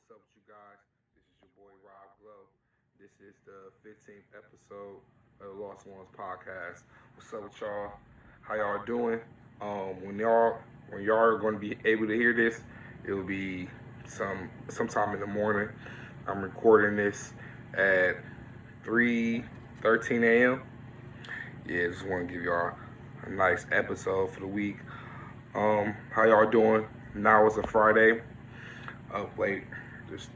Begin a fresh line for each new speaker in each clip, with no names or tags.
What's up with you guys? This is your boy Rob Glow. This is the 15th episode of the Lost Ones podcast. What's up with y'all? How y'all doing? When y'all are going to be able to hear this, it'll be sometime in the morning. I'm recording this at 3:13 a.m. Yeah, just want to give y'all a nice episode for the week. How y'all doing? Now it's a Friday. Up late, just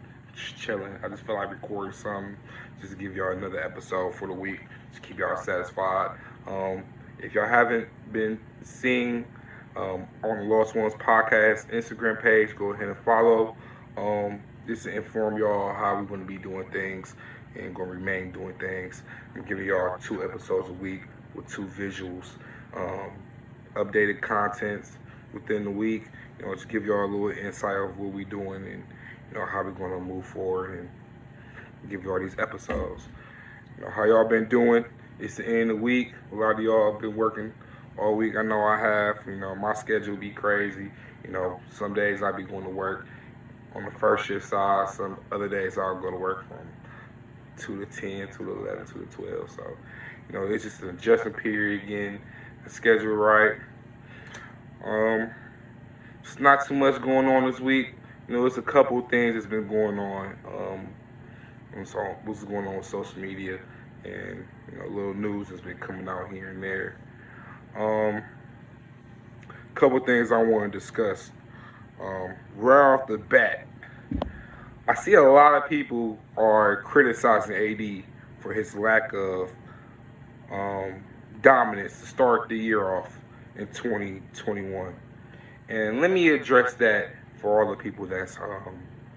chilling. I just feel like recording something just to give y'all another episode for the week. Just keep y'all satisfied. If y'all haven't been seeing on the Lost Ones podcast Instagram page, go ahead and follow. Just to inform y'all how we're going to be doing things and going to remain doing things. I'm giving y'all 2 episodes a week with 2 visuals, um, updated contents within the week. Just give y'all a little insight of what we're doing and how we're gonna move forward and give y'all these episodes. How y'all been doing? It's the end of the week. A lot of y'all have been working all week. I know I have. My schedule be crazy. Some days I be going to work on the first shift side. Some other days I'll go to work from 2 to 10, 2 to 11, 2 to 12. So, it's just an adjustment period getting the schedule right. It's not too much going on this week. It's a couple of things that's been going on. And so what's going on with social media and little news that's been coming out here and there. Couple of things I want to discuss. Right off the bat, I see a lot of people are criticizing AD for his lack of dominance to start the year off in 2021. And let me address that for all the people that's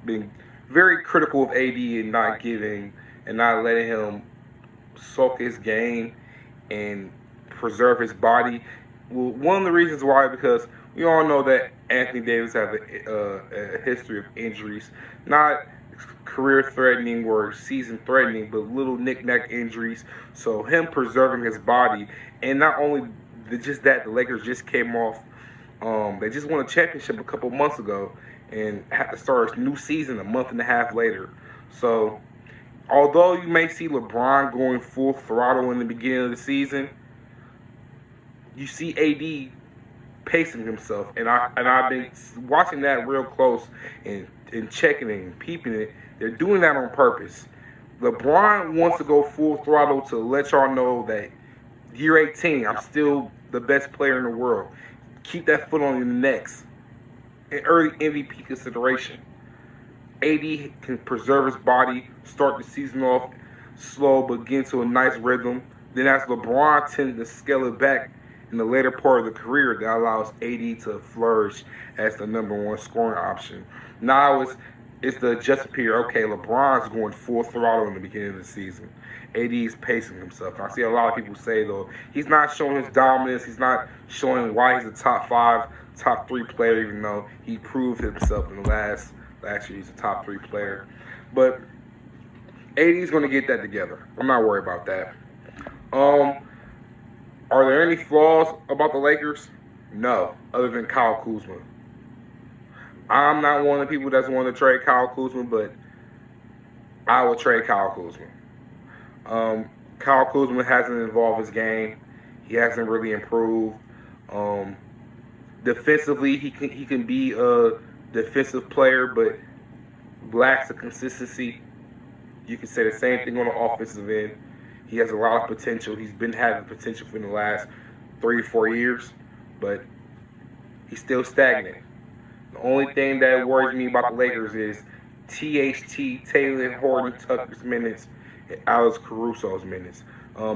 been very critical of AD and not giving and not letting him soak his game and preserve his body. Well, one of the reasons why, because we all know that Anthony Davis has a history of injuries, not career-threatening or season-threatening, but little knick-knack injuries. So him preserving his body, and not only just that, the Lakers just came off. They just won a championship a couple months ago and have to start a new season a month and a half later. So, although you may see LeBron going full throttle in the beginning of the season, you see AD pacing himself, and I've been watching that real close and checking it and peeping it. They're doing that on purpose. LeBron wants to go full throttle to let y'all know that year 18, I'm still the best player in the world. Keep that foot on your necks. In early MVP consideration. AD can preserve his body, start the season off slow, but get into a nice rhythm. Then as LeBron tends to scale it back in the later part of the career, that allows AD to flourish as the #1 scoring option. Now it's the adjustment period. Okay, LeBron's going full throttle in the beginning of the season. AD is pacing himself. I see a lot of people say, though, he's not showing his dominance. He's not showing why he's a top 5, top 3 player, even though he proved himself in the last year he's a top 3 player. But AD's going to get that together. I'm not worried about that. Are there any flaws about the Lakers? No, other than Kyle Kuzma. I'm not one of the people that's want to trade Kyle Kuzma, but I would trade Kyle Kuzma. Kyle Kuzma hasn't evolved his game. He hasn't really improved. Defensively, he can be a defensive player, but lacks the consistency. You can say the same thing on the offensive end. He has a lot of potential. He's been having potential for the last 3 or 4 years, but he's still stagnant. The only thing that worries me about the Lakers is THT, Taylor Horton Tucker's minutes, and Alex Caruso's minutes.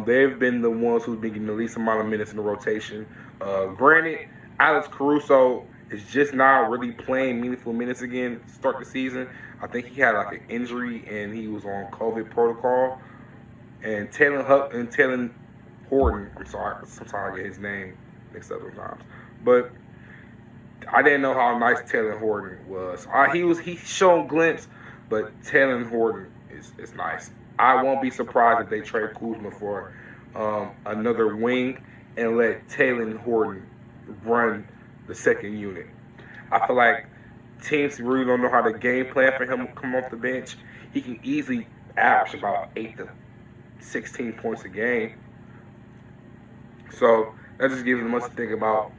They've been the ones who've been getting the least amount of minutes in the rotation. Granted, Alex Caruso is just not really playing meaningful minutes again to start the season. I think he had like an injury and he was on COVID protocol. And Taylor Horton, I'm sorry, sometimes I get his name mixed up sometimes. But I didn't know how nice Taylor Horton was. He showed glimpse, but Taylor Horton is nice. I won't be surprised if they trade Kuzma for another wing and let Taylor Horton run the second unit. I feel like teams really don't know how to game plan for him to come off the bench, he can easily average about 8 to 16 points a game. So that just gives him much to think about.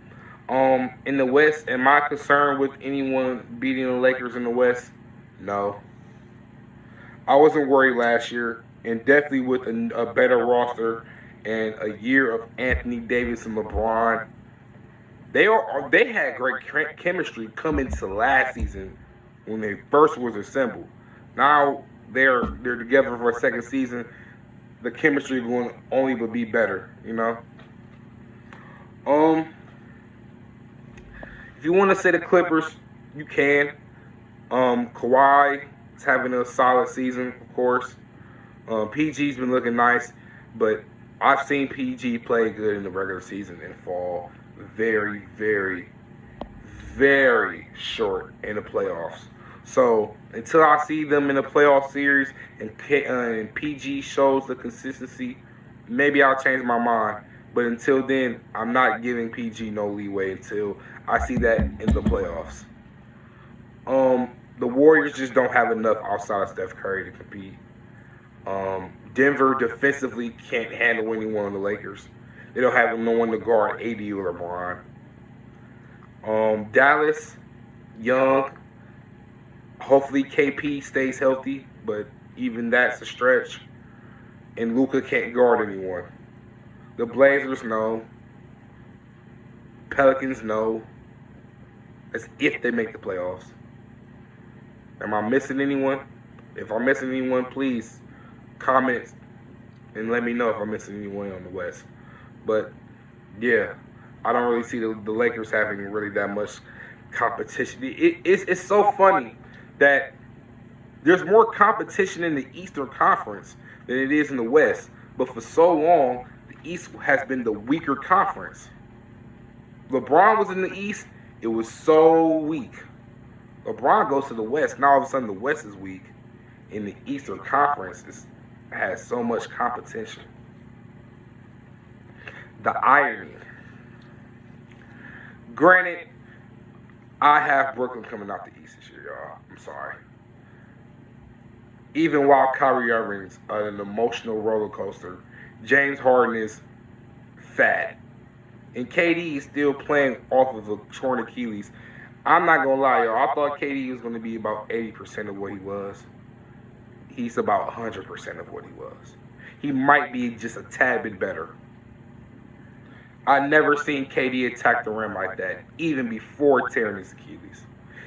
In the West, am I concerned with anyone beating the Lakers in the West? No. I wasn't worried last year, and definitely with a better roster and a year of Anthony Davis and LeBron, they had great chemistry coming to last season when they first was assembled. Now they're together for a second season. The chemistry is going to only but be better, you know. Um, if you want to say the Clippers, you can. Kawhi is having a solid season, of course. PG's been looking nice, but I've seen PG play good in the regular season and fall very, very, very short in the playoffs. So until I see them in the playoff series and PG shows the consistency, maybe I'll change my mind. But until then, I'm not giving PG no leeway until I see that in the playoffs. The Warriors just don't have enough outside of Steph Curry to compete. Denver defensively can't handle anyone on the Lakers. They don't have no one to guard AD or LeBron. Dallas, young. Hopefully KP stays healthy, but even that's a stretch. And Luka can't guard anyone. The Blazers, no. Pelicans, no. That's if they make the playoffs. Am I missing anyone? If I'm missing anyone, please comment and let me know if I'm missing anyone on the West. But yeah, I don't really see the Lakers having really that much competition. It's so funny that there's more competition in the Eastern Conference than it is in the West. But for so long, the East has been the weaker conference. LeBron was in the East, it was so weak. LeBron goes to the West, now all of a sudden the West is weak. In the Eastern Conference, has so much competition. The irony. Granted, I have Brooklyn coming out the East this year, y'all. I'm sorry. Even while Kyrie Irving's an emotional roller coaster, James Harden is fat. And KD is still playing off of a torn Achilles. I'm not going to lie, y'all. I thought KD was going to be about 80% of what he was. He's about 100% of what he was. He might be just a tad bit better. I never seen KD attack the rim like that, even before tearing his Achilles.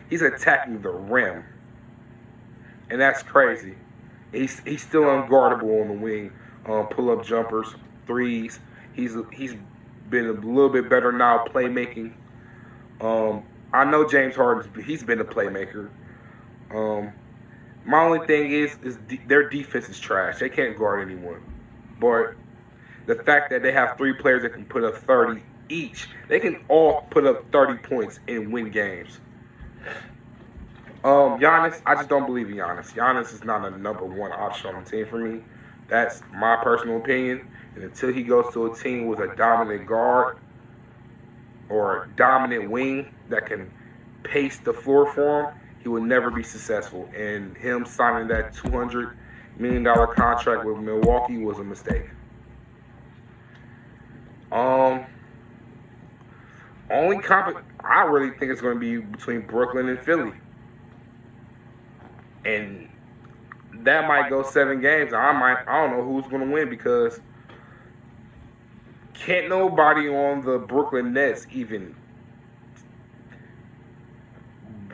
He's attacking the rim. And that's crazy. He's still unguardable on the wing. Pull-up jumpers, threes. He's been a little bit better now playmaking. I know James Harden, he's been a playmaker. My only thing is their defense is trash. They can't guard anyone. But the fact that they have 3 players that can put up 30 each, they can all put up 30 points and win games. Giannis, I just don't believe in Giannis. Giannis is not a number 1 option on the team for me. That's my personal opinion. And until he goes to a team with a dominant guard or a dominant wing that can pace the floor for him, he will never be successful. And him signing that $200 million contract with Milwaukee was a mistake. I really think it's going to be between Brooklyn and Philly. And that might go 7 games. I don't know who's going to win because can't nobody on the Brooklyn Nets even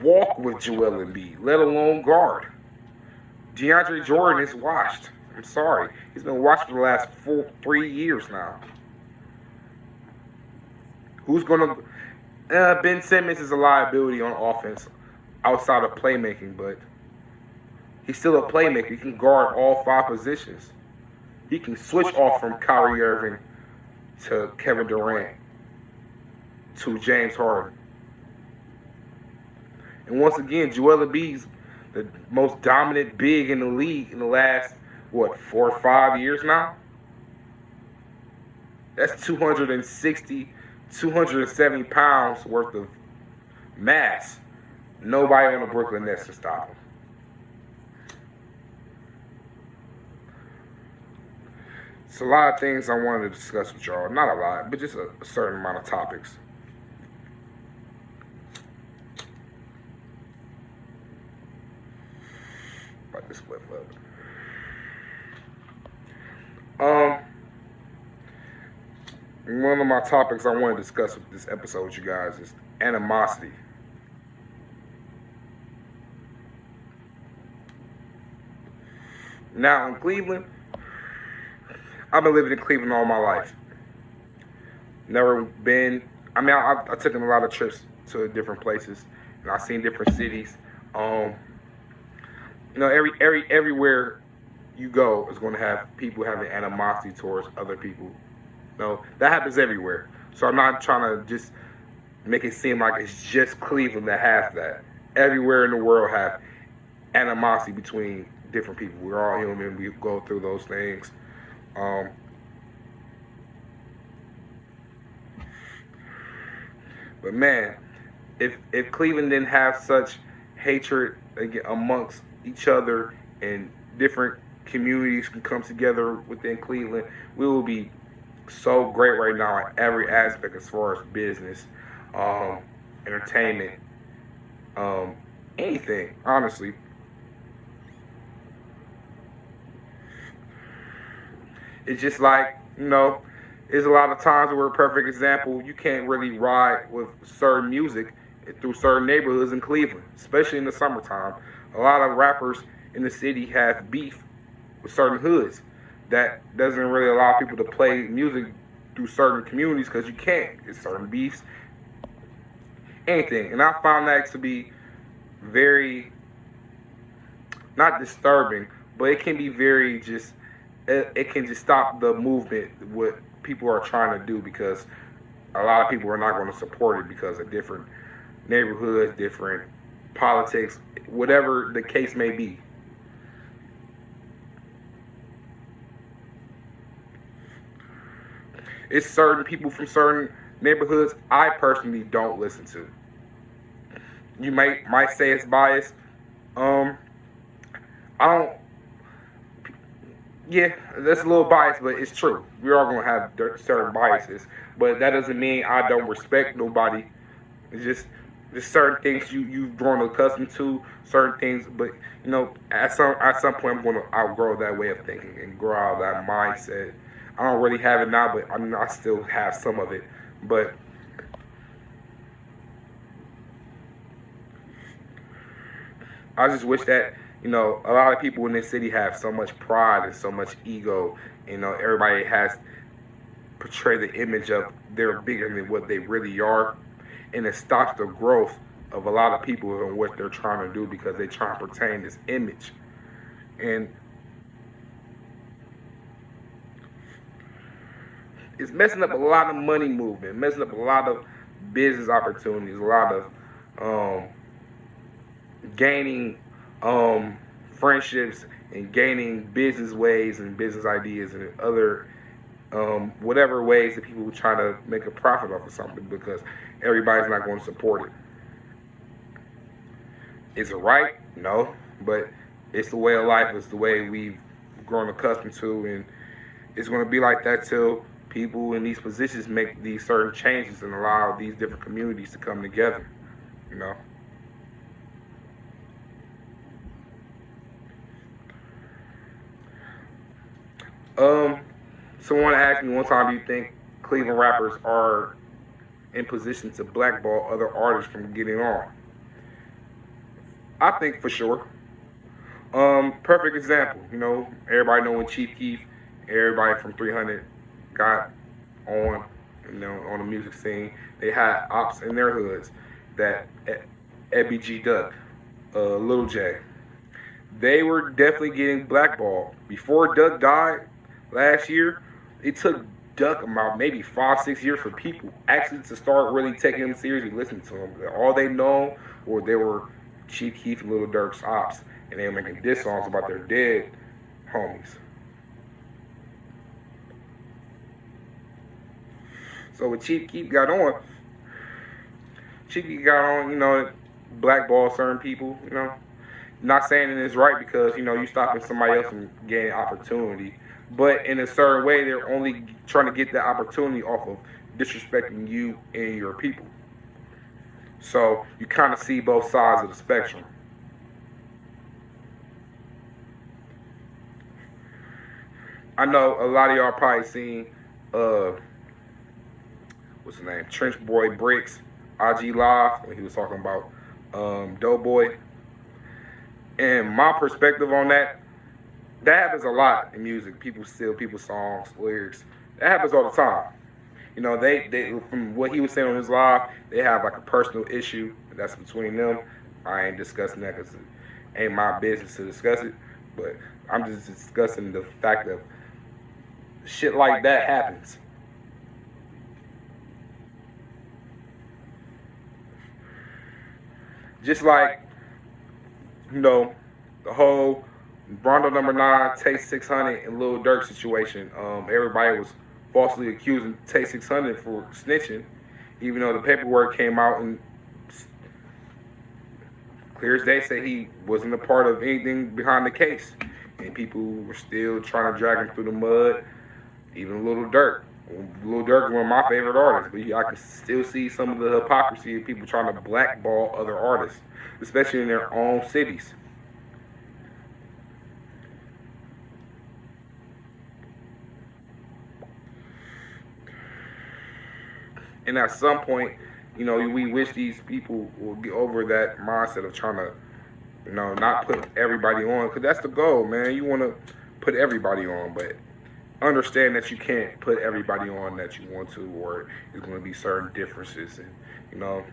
walk with Joel Embiid, let alone guard. DeAndre Jordan is washed. I'm sorry. He's been washed for the last 3 years now. Who's going to... Ben Simmons is a liability on offense outside of playmaking, but he's still a playmaker. He can guard all 5 positions. He can switch off from Kyrie Irving to Kevin Durant to James Harden. And once again, Joel Embiid's the most dominant big in the league in the last, 4 or 5 years now? That's 260, 270 pounds worth of mass. Nobody on the Brooklyn Nets can stop him. It's a lot of things I wanted to discuss with y'all. Not a lot, but just a certain amount of topics. About this flip up. Um, One of my topics I want to discuss with this episode with you guys is animosity. Now in Cleveland, I've been living in Cleveland all my life. Never been. I mean, I took in a lot of trips to different places, and I've seen different cities. Um, everywhere you go is going to have people having animosity towards other people. No, that happens everywhere. So I'm not trying to just make it seem like it's just Cleveland that has that. Everywhere in the world have animosity between different people. We're all human. We go through those things. Um, but man, if Cleveland didn't have such hatred amongst each other and different communities can come together within Cleveland, we will be so great right now in every aspect as far as business, um, entertainment, um, anything. Honestly, it's just like there's a lot of times where a perfect example you can't really ride with certain music through certain neighborhoods in Cleveland, especially in the summertime. A lot of rappers in the city have beef with certain hoods that doesn't really allow people to play music through certain communities because you can't. It's certain beefs, anything. And I found that to be very, not disturbing, but it can be very just, it can just stop the movement, what people are trying to do, because a lot of people are not going to support it because of different neighborhoods, different politics, whatever the case may be. It's certain people from certain neighborhoods I personally don't listen to. You might say it's biased. Um, I don't. Yeah, that's a little biased, but it's true. We are gonna have certain biases, but that doesn't mean I don't respect nobody. It's just there's certain things you've grown accustomed to, certain things, but at some point I'm gonna outgrow that way of thinking and grow out of that mindset. I don't really have it now, but I still have some of it. But I just wish that a lot of people in this city have so much pride and so much ego. Everybody has portrayed the image of they're bigger than what they really are, and it stops the growth of a lot of people and what they're trying to do because they try to pertain this image. And it's messing up a lot of money movement, messing up a lot of business opportunities, a lot of um, gaining friendships and gaining business ways and business ideas and other whatever ways that people try to make a profit off of something because everybody's not going to support it. Is it right? No, but it's the way of life. It's the way we've grown accustomed to, and it's going to be like that till people in these positions make these certain changes and allow these different communities to come together. You know. Um, Someone asked me one time, do you think Cleveland rappers are in position to blackball other artists from getting on? I think for sure. Perfect example. Everybody know when Chief Keef, everybody from 300 got on, on the music scene. They had ops in their hoods that Ebby G Duck, Little J. They were definitely getting blackballed. Before Duck died last year, it took Duck about maybe 5, 6 years for people actually to start really taking him seriously, listening to him. All they know or they were Chief Keef and Little Durk's ops, and they were making diss songs about their dead homies. So when Chief Keef got on, blackball certain people. Not saying it is right because you stopping somebody else from gaining opportunity, but in a certain way they're only trying to get that opportunity off of disrespecting you and your people. So you kind of see both sides of the spectrum. I know a lot of y'all probably seen uh what's his name, Trench Boy Bricks, IG Live when he was talking about Doughboy. And my perspective on that, that happens a lot in music. People steal people's songs, lyrics. That happens all the time. They from what he was saying on his live, they have like a personal issue that's between them. I ain't discussing that because it ain't my business to discuss it. But I'm just discussing the fact that shit like that happens. Just like you know the whole Rondo number nine, Tay 600, and Lil Durk situation. Everybody was falsely accusing Tay 600 for snitching, even though the paperwork came out and clear as day said he wasn't a part of anything behind the case. And people were still trying to drag him through the mud. Even Little Durk. Lil Durk is one of my favorite artists, but I can still see some of the hypocrisy of people trying to blackball other artists, especially in their own cities. And at some point, we wish these people will get over that mindset of trying to, not put everybody on, because that's the goal, man. You want to put everybody on, but understand that you can't put everybody on that you want to, or there's going to be certain differences, and you know,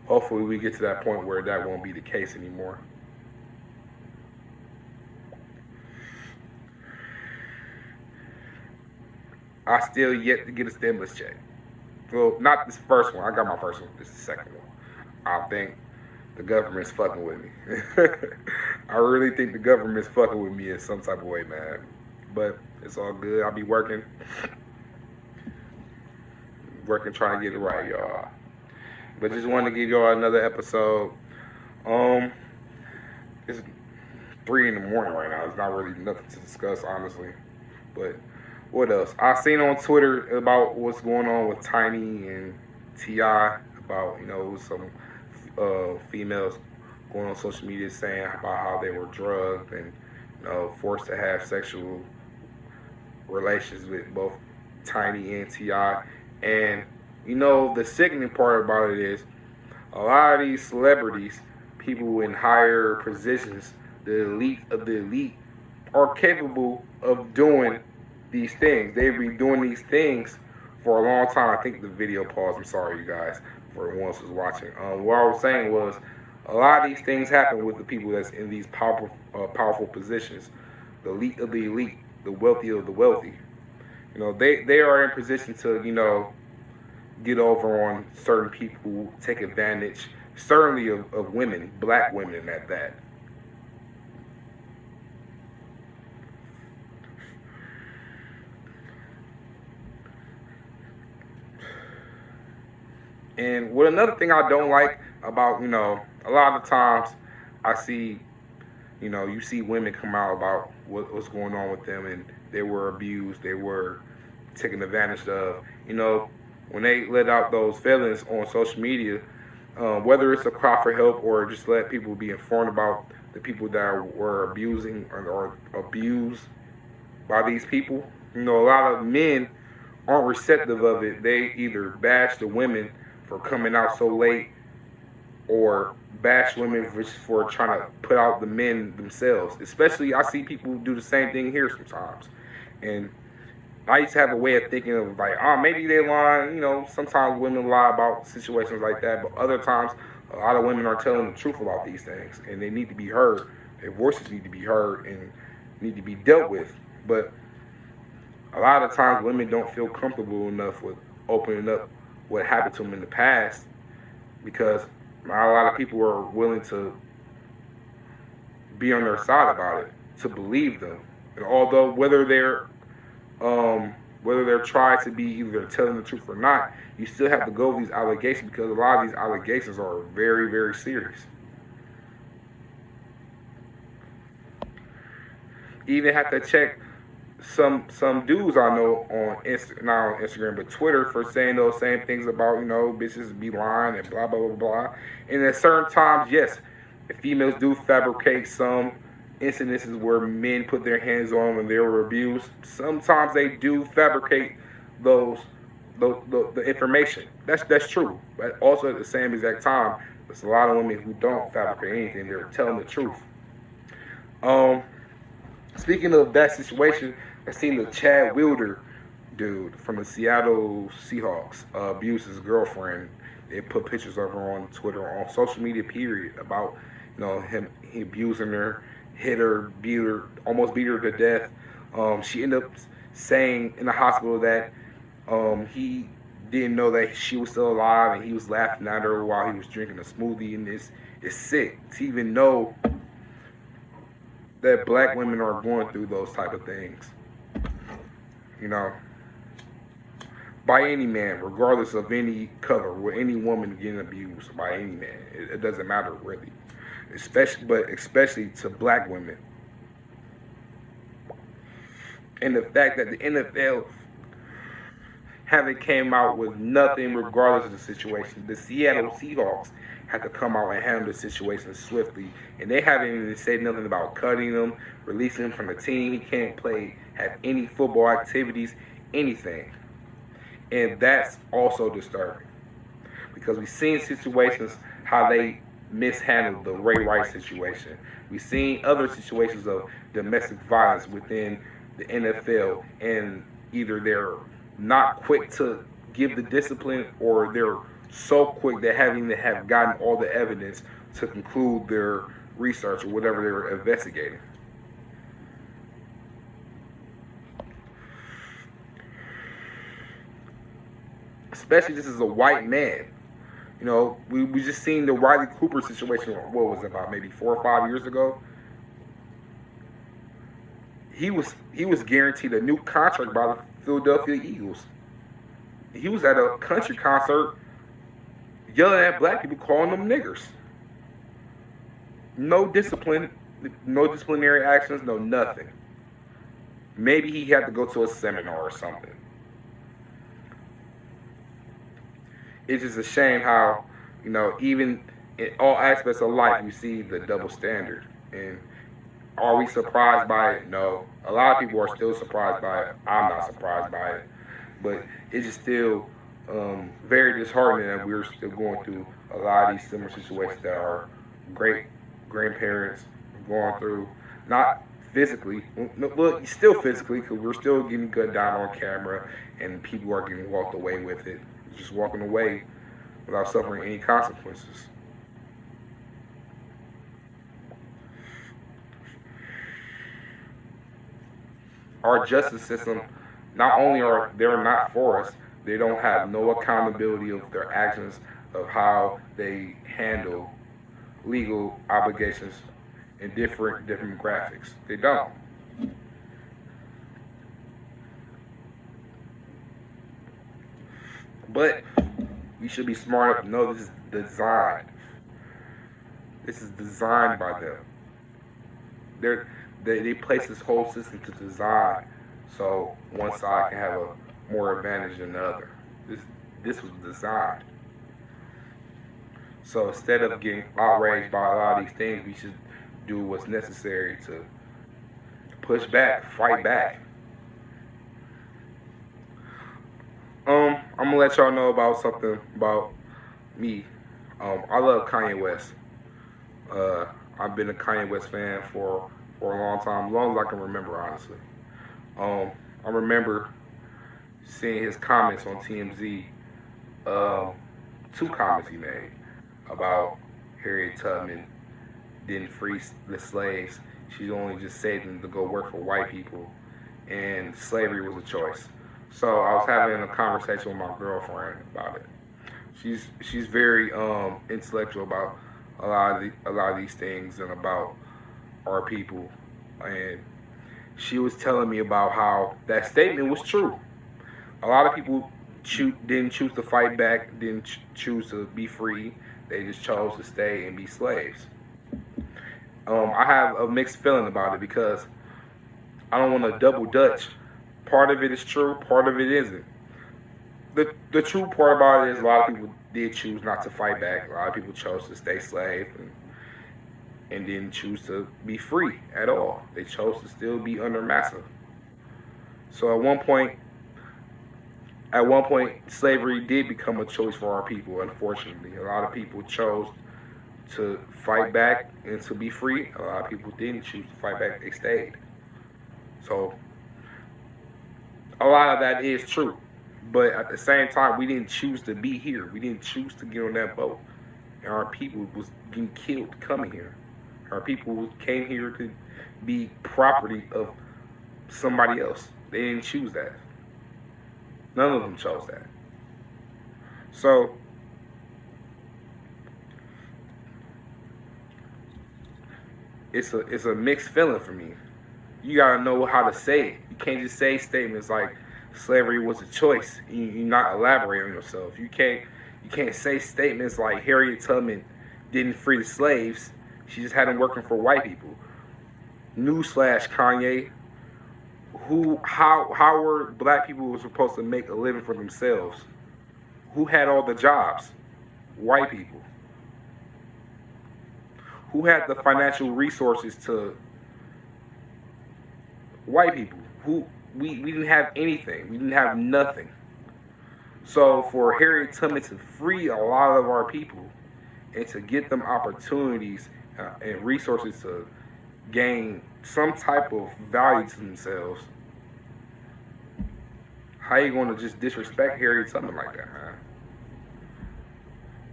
hopefully we get to that point where that won't be the case anymore. I still yet to get a stimulus check. Well, not this first one. I got my first one. This is the second one. I think the government's fucking with me. I really think the government's fucking with me in some type of way, man. But it's all good. I'll be working, trying to get it right, y'all. But just wanted to give y'all another episode. Um, it's 3 in the morning right now. It's not really nothing to discuss, honestly. But what else? I seen on Twitter about what's going on with Tiny and Ti about some females going on social media saying about how they were drugged and forced to have sexual relations with both Tiny and Ti. And the sickening part about it is a lot of these celebrities, people in higher positions, the elite of the elite, are capable of doing these things. They've been doing these things for a long time. I think the video paused. I'm sorry, you guys, for the ones who's watching. What I was saying was a lot of these things happen with the people that's in these powerful positions, the elite of the elite, the wealthy of the wealthy. They are in position to get over on certain people, take advantage, certainly of women, black women at that. And what another thing I don't like about, a lot of times I see, you see women come out about what's going on with them and they were abused, they were taken advantage of. When they let out those feelings on social media, whether it's a cry for help or just let people be informed about the people that were abusing or abused by these people, a lot of men aren't receptive of it. They either bash the women for coming out so late or bash women for trying to put out the men themselves. Especially, I see people do the same thing here sometimes. And I used to have a way of thinking of like, oh, maybe they lie. Sometimes women lie about situations like that, but other times, a lot of women are telling the truth about these things, and they need to be heard. Their voices need to be heard and need to be dealt with. But a lot of times, women don't feel comfortable enough with opening up what happened to them in the past because not a lot of people are willing to be on their side about it, to believe them. And although whether they're whether they're trying to be either telling the truth or not, you still have to go with these allegations because a lot of these allegations are very, very serious. You even have to check some dudes I know on not on Instagram but Twitter for saying those same things about bitches be lying and blah blah blah blah. And at certain times, yes, females do fabricate some incidences where men put their hands on them when they were abused. Sometimes they do fabricate those the information. That's true. But also at the same exact time, there's a lot of women who don't fabricate anything. They're telling the truth. Um, Speaking of that situation, I seen the Chad Wilder dude from the Seattle Seahawks abuse his girlfriend. They put pictures of her on Twitter, on social media, period, about him he abusing her, hit her, beat her, almost beat her to death. She ended up saying in the hospital that he didn't know that she was still alive, and he was laughing at her while he was drinking a smoothie. And it's sick to even know that black women are going through those type of things. You know, by any man, regardless of any color, or any woman getting abused by any man. It doesn't matter really, especially to black women. And the fact that the NFL haven't came out with nothing regardless of the situation. The Seattle Seahawks had to come out and handle the situation swiftly, and they haven't even said nothing about cutting him, releasing him from the team. He can't play, have any football activities, anything. And that's also disturbing because we've seen situations how they mishandled the Ray Rice situation. We've seen other situations of domestic violence within the NFL, and either they're not quick to give the discipline, or they're so quick they haven't even have gotten all the evidence to conclude their research or whatever they're investigating. Especially this is a white man. We just seen the Riley Cooper situation. What was it, about maybe 4 or 5 years ago? He was guaranteed a new contract by the Philadelphia Eagles. He was at a country concert yelling at black people, calling them niggers. No discipline, no disciplinary actions, no nothing. Maybe he had to go to a seminar or something. It's just a shame how, even in all aspects of life, you see the double standard. And are we surprised by it? No. A lot of people are still surprised by it. I'm not surprised by it. But it's just still very disheartening that we're still going through a lot of these similar situations that our great grandparents are going through. Not physically, well, still physically, because we're still getting gunned down on camera, and people are getting walked away with it. Just walking away without suffering any consequences. Our justice system, not only are they not for us, they don't have no accountability of their actions, of how they handle legal obligations in different demographics. They don't. But we should be smart enough to know this is designed. This is designed by them. They're, they place this whole system to design so one side can have a more advantage than the other. This was designed. So instead of getting outraged by a lot of these things, we should do what's necessary to push back, fight back. I'm gonna let y'all know about something about me. I love Kanye West. I've been a Kanye West fan for a long time, as long as I can remember, honestly. I remember seeing his comments on TMZ, um, two comments he made about Harriet Tubman didn't free the slaves. She only just saved them to go work for white people, and slavery was a choice. So I was having a conversation with my girlfriend about it. She's very intellectual about a lot of these things and about our people, and she was telling me about how that statement was true. A lot of people didn't choose to fight back, didn't choose to be free. They just chose to stay and be slaves. I have a mixed feeling about it because I don't want to double dutch. Part of it is true, part of it isn't. The true part about it is a lot of people did choose not to fight back. A lot of people chose to stay slave and didn't choose to be free at all. They chose to still be under massa. So at one point, slavery did become a choice for our people. Unfortunately, a lot of people chose to fight back and to be free. A lot of people didn't choose to fight back; they stayed. So a lot of that is true. But at the same time, we didn't choose to be here. We didn't choose to get on that boat. And our people was getting killed coming here. Our people came here to be property of somebody else. They didn't choose that. None of them chose that. So it's a mixed feeling for me. You gotta know how to say it. You can't just say statements like slavery was a choice. You're not elaborating on yourself. You can't say statements like Harriet Tubman didn't free the slaves. She just had them working for white people. Newsflash, Kanye. How were black people supposed to make a living for themselves? Who had all the jobs? White people. Who had the financial resources to white people? We didn't have anything. We didn't have nothing. So for Harriet Tubman to free a lot of our people and to get them opportunities and resources to gain some type of value to themselves, how you going to just disrespect Harriet Tubman like that, man?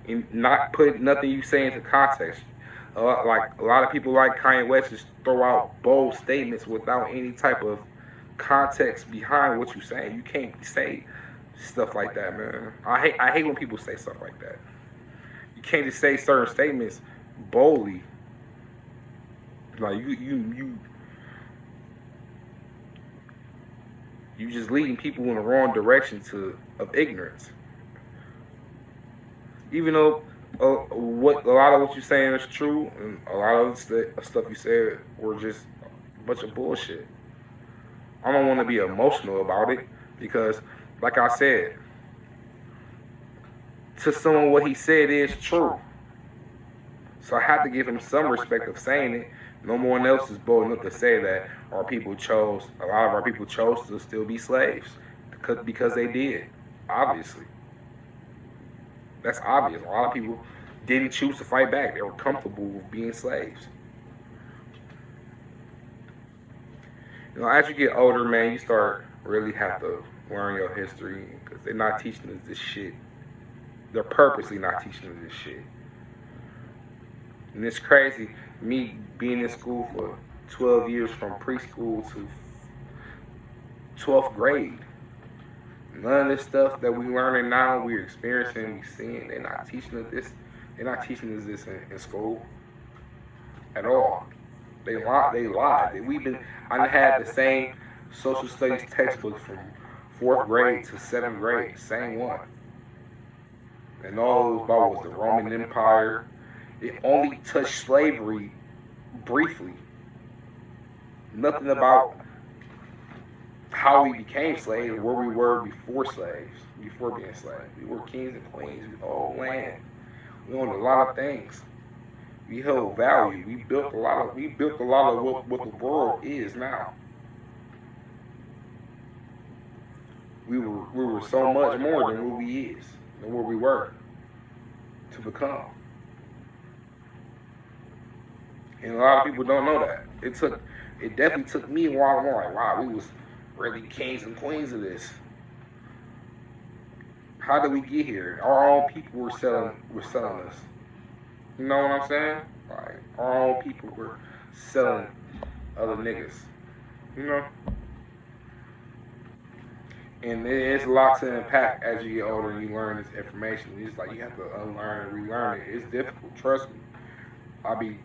And not put nothing you say into context. Like a lot of people like Kanye West just throw out bold statements without any type of context behind what you're saying. You can't say stuff like that, man. I hate when people say stuff like that. You can't just say certain statements boldly. Like you just leading people in the wrong direction of ignorance. Even though what a lot of what you're saying is true, and a lot of the stuff you said were just a bunch of bullshit. I don't want to be emotional about it because, like I said, to someone what he said is true. So I have to give him some respect of saying it. No one else is bold enough to say that a lot of our people chose to still be slaves because they did. Obviously. That's obvious. A lot of people didn't choose to fight back. They were comfortable with being slaves. You know, as you get older, man, you start really have to learn your history because they're not teaching us this shit. They're purposely not teaching us this shit. And it's crazy, me being in school for 12 years from preschool to 12th grade. None of this stuff that we learning now, we're experiencing, we seeing. They're not teaching us this. They're not teaching us this in school at all. They lied. I done had the same social studies textbook from 4th grade to 7th grade, same one. And all it was about was the Roman Empire. It only touched slavery briefly. Nothing about how we became slaves, where we were before before being slaves. We were kings and queens. We owned land. We owned a lot of things. We held value. We built a lot of what the world is now. We were so much more than what than what we were to become. And a lot of people don't know that. It definitely took me a while more. Like, wow, we was really kings and queens of this. How did we get here? Our own people were selling us. You know what I'm saying? Like, our own people were selling other niggas. You know? And there's a lot to unpack as you get older and you learn this information. It's like you have to unlearn and relearn it. It's difficult, trust me. I be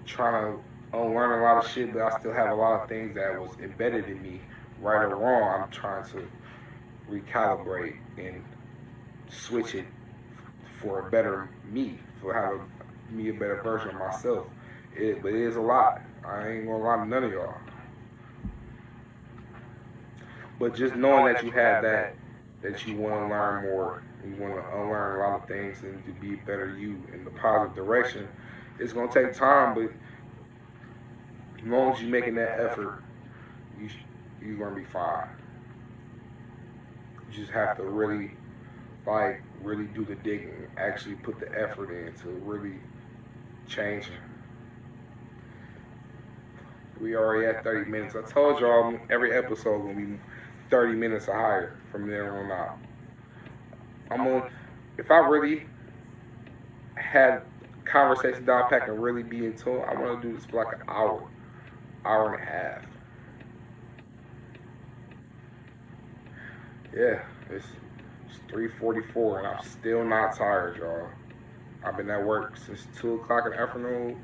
trying to unlearn a lot of shit, but I still have a lot of things that was embedded in me, right or wrong. I'm trying to recalibrate and switch it for a better me, for having me a better version of myself. But it is a lot. I ain't gonna lie to none of y'all. But just knowing that you have that you want to learn more, you want to unlearn a lot of things and to be better you in the positive direction, it's gonna take time. But as long as you're making that effort, you you're gonna be fine. You just have to really really do the digging, actually put the effort in to really change it. We already at 30 minutes. I told y'all every episode gonna be 30 minutes or higher from there on out. I'm gonna, if I really had conversation down pack and really be in tune, I want to do this for like an hour, hour and a half. Yeah, it's 3:44 and I'm still not tired, y'all. I've been at work since 2 o'clock in the afternoon.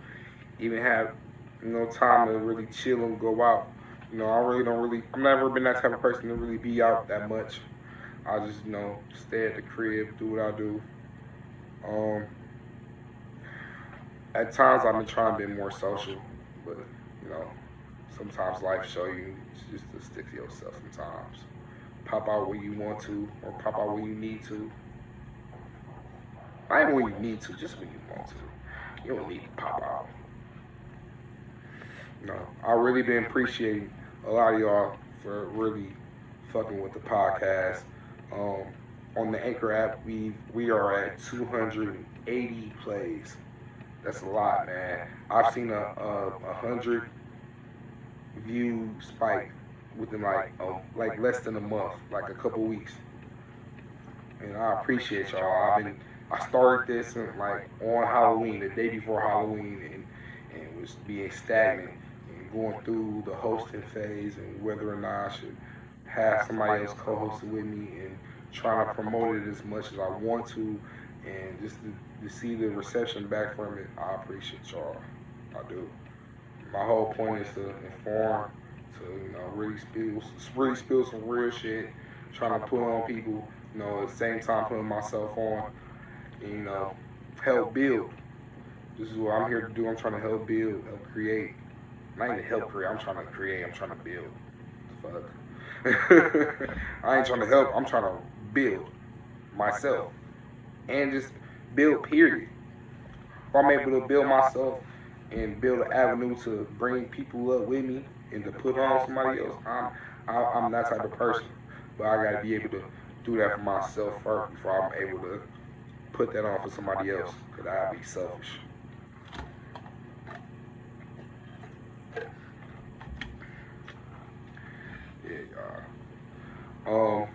Even have time to really chill and go out. I really don't really. I've never been that type of person to really be out that much. I just stay at the crib, do what I do. Um, at times I've been trying to be more social, but you know, sometimes life show you just to stick to yourself. Sometimes pop out when you want to, or pop out when you need to. Not even when you need to, just when you want to. You don't need to pop out. I really been appreciating a lot of y'all for really fucking with the podcast. Um, on the Anchor app, we are at 280 plays. That's a lot, man. I've seen a 100 view spike within like less than a month, like a couple weeks. And I appreciate y'all. I started this like on Halloween, the day before Halloween, and was being stagnant and going through the hosting phase and whether or not I should have somebody else co-host it with me and trying to promote it as much as I want to, and just to see the reception back from it. I appreciate y'all. I do. My whole point is to inform, to really spill some real shit, trying to put on people, at the same time putting myself on, and, help build. This is what I'm here to do. I'm trying to help build, help create. Not even help create. I'm trying to create. I'm trying to build. Fuck. I ain't trying to help. I'm trying to build myself and just build. Period. If I'm able to build myself and build an avenue to bring people up with me and to put on somebody else, I'm that type of person. But I gotta be able to do that for myself first before I'm able to put that on for somebody else. Cause I'll be selfish. Yeah, y'all.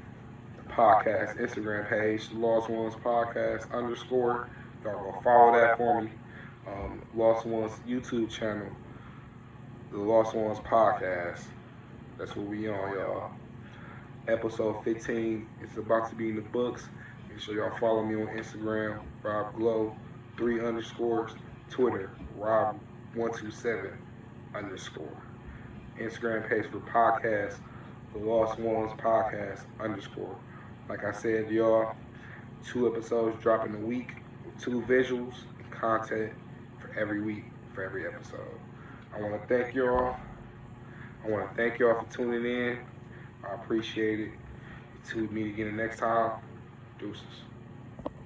Podcast Instagram page, Lost Ones Podcast _ Y'all gonna follow that for me. Lost Ones YouTube channel, the Lost Ones Podcast. That's what we on, y'all. Episode 15 is about to be in the books. Make sure y'all follow me on Instagram, Rob Glow, 3_, Twitter, Rob127_. Instagram page for podcast, the Lost Ones Podcast _ Like I said, y'all, 2 episodes dropping a week with 2 visuals and content for every week, for every episode. I want to thank y'all. For tuning in. I appreciate it. Tune me again next time. Deuces.